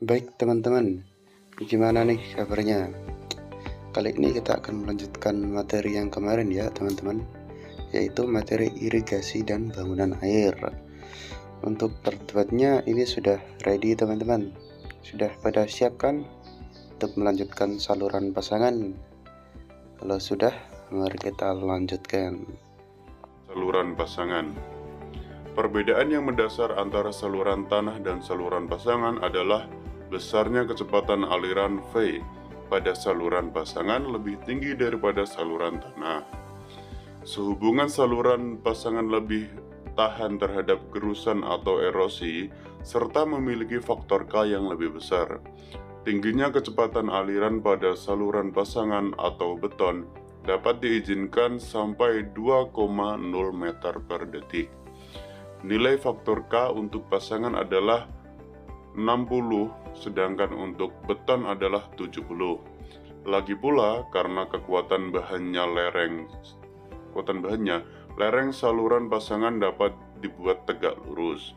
Baik teman-teman, gimana nih kabarnya? Kali ini kita akan melanjutkan materi yang kemarin ya teman-teman, yaitu materi irigasi dan bangunan air. Untuk perdebatnya ini sudah ready teman-teman. Sudah pada siap kan untuk melanjutkan saluran pasangan? Kalau sudah, mari kita lanjutkan. Saluran pasangan. Perbedaan yang mendasar antara saluran tanah dan saluran pasangan adalah besarnya kecepatan aliran V pada saluran pasangan lebih tinggi daripada saluran tanah. Sehubungan saluran pasangan lebih tahan terhadap gerusan atau erosi, serta memiliki faktor K yang lebih besar. Tingginya kecepatan aliran pada saluran pasangan atau beton dapat diizinkan sampai 2,0 meter per detik. Nilai faktor K untuk pasangan adalah 60, sedangkan untuk beton adalah 70. Lagi pula, karena kekuatan bahannya, lereng saluran pasangan dapat dibuat tegak lurus.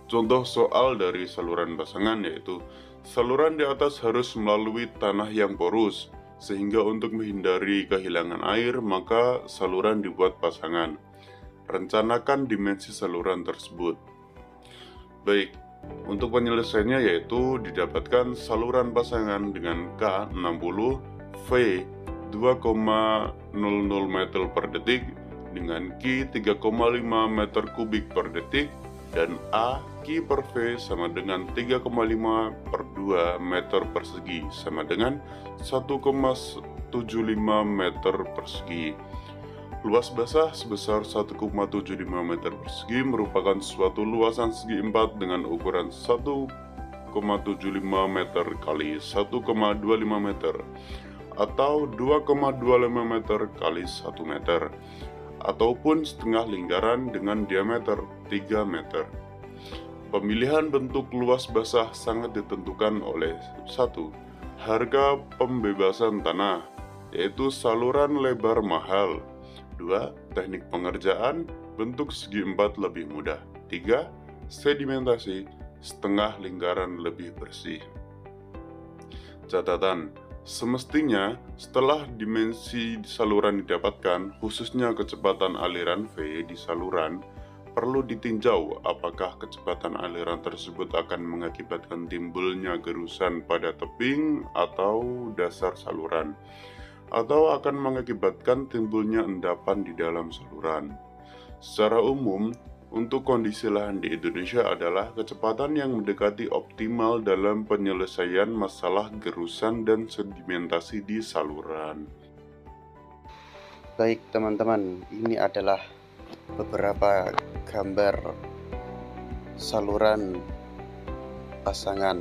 Contoh soal dari saluran pasangan yaitu, saluran di atas harus melalui tanah yang porus, sehingga untuk menghindari kehilangan air, maka saluran dibuat pasangan. Rencanakan dimensi saluran tersebut. Baik, untuk penyelesaiannya yaitu didapatkan saluran pasangan dengan K 60, V 2,00 meter per detik dengan Q 3,5 meter kubik per detik dan A Q per V sama dengan 3,5 per 2 meter persegi sama dengan 1,75 meter persegi. Luas basah sebesar 1,75 meter persegi merupakan suatu luasan segi 4 dengan ukuran 1,75 meter kali 1,25 meter atau 2,25 meter kali 1 meter ataupun setengah lingkaran dengan diameter 3 meter. Pemilihan bentuk luas basah sangat ditentukan oleh 1. Harga pembebasan tanah, yaitu saluran lebar mahal. 2. Teknik pengerjaan, bentuk segi 4 lebih mudah. 3. Sedimentasi, setengah lingkaran lebih bersih. Catatan, semestinya setelah dimensi saluran didapatkan, khususnya kecepatan aliran V di saluran, perlu ditinjau apakah kecepatan aliran tersebut akan mengakibatkan timbulnya gerusan pada tebing atau dasar saluran, atau akan mengakibatkan timbulnya endapan di dalam saluran. Secara umum, untuk kondisi lahan di Indonesia adalah kecepatan yang mendekati optimal dalam penyelesaian masalah gerusan dan sedimentasi di saluran. Baik teman-teman, ini adalah beberapa gambar saluran pasangan.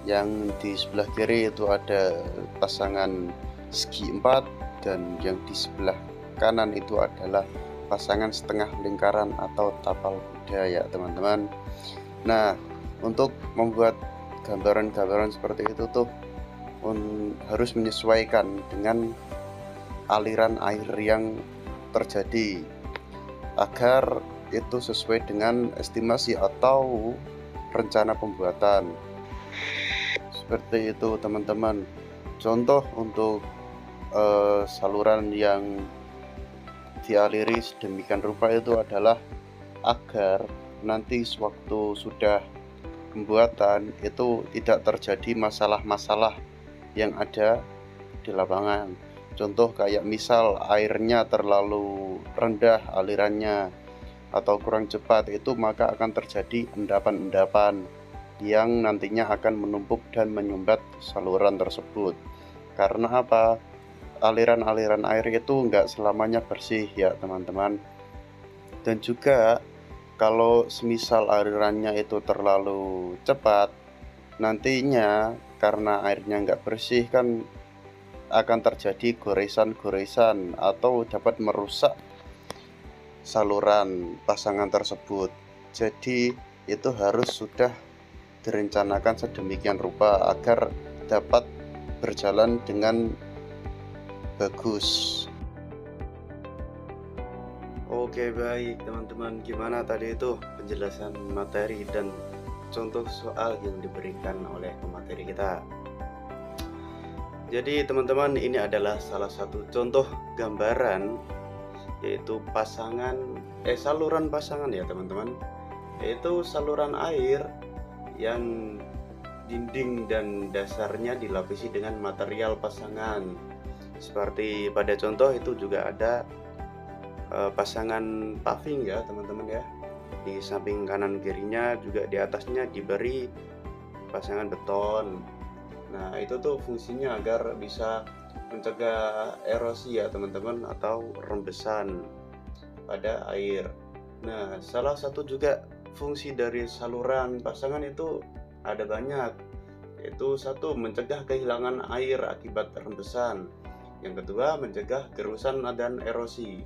Yang di sebelah kiri itu ada pasangan segi 4 dan yang di sebelah kanan itu adalah pasangan setengah lingkaran atau tapal kuda ya teman-teman. Nah, untuk membuat gambaran-gambaran seperti itu tuh harus menyesuaikan dengan aliran air yang terjadi agar itu sesuai dengan estimasi atau rencana pembuatan. Seperti itu teman-teman. Contoh untuk saluran yang dialiri sedemikian rupa itu adalah agar nanti sewaktu sudah pembuatan itu tidak terjadi masalah-masalah yang ada di lapangan. Contoh kayak misal airnya terlalu rendah alirannya atau kurang cepat, itu maka akan terjadi endapan-endapan yang nantinya akan menumpuk dan menyumbat saluran tersebut. Karena apa? Aliran-aliran air itu enggak selamanya bersih ya teman-teman. Dan juga kalau semisal alirannya itu terlalu cepat, nantinya karena airnya enggak bersih kan akan terjadi goresan-goresan atau dapat merusak saluran pasangan tersebut. Jadi itu harus sudah direncanakan sedemikian rupa agar dapat berjalan dengan bagus. Oke baik teman-teman, gimana tadi itu penjelasan materi dan contoh soal yang diberikan oleh pemateri kita. Jadi teman-teman, ini adalah salah satu contoh gambaran, yaitu saluran pasangan ya teman-teman, yaitu saluran air yang dinding dan dasarnya dilapisi dengan material pasangan. Seperti pada contoh itu juga ada pasangan paving ya teman-teman ya. Di samping kanan kirinya juga di atasnya diberi pasangan beton. Nah, itu tuh fungsinya agar bisa mencegah erosi ya teman-teman, atau rembesan pada air. Nah, salah satu juga fungsi dari saluran pasangan itu ada banyak, yaitu satu, mencegah kehilangan air akibat rembesan. Yang kedua, mencegah gerusan dan erosi.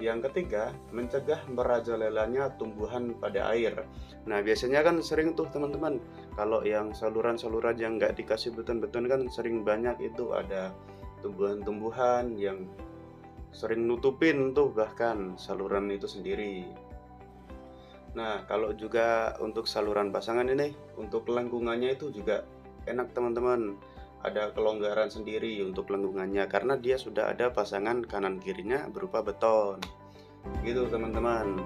Yang ketiga, mencegah merajalelanya tumbuhan pada air. Nah, biasanya kan sering tuh teman-teman, kalau yang saluran-saluran yang nggak dikasih beton-beton kan sering banyak itu ada tumbuhan-tumbuhan yang sering nutupin tuh bahkan saluran itu sendiri. Nah, kalau juga untuk saluran pasangan ini, untuk lengkungannya itu juga enak teman-teman. Ada kelonggaran sendiri untuk lengkungannya karena dia sudah ada pasangan kanan kirinya berupa beton. Gitu teman-teman.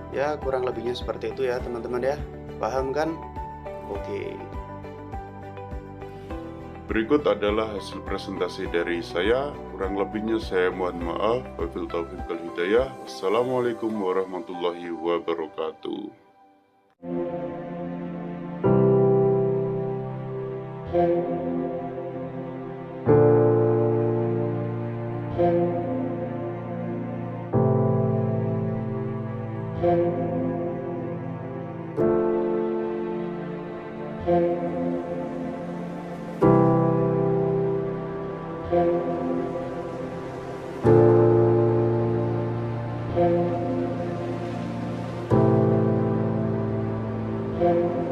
Ya, kurang lebihnya seperti itu ya teman-teman ya. Paham kan? Oke. Berikut adalah hasil presentasi dari saya. Kurang lebihnya saya mohon maaf. Wabil taufiq wal hidayah. Wassalamualaikum warahmatullahi wabarakatuh. Thank you.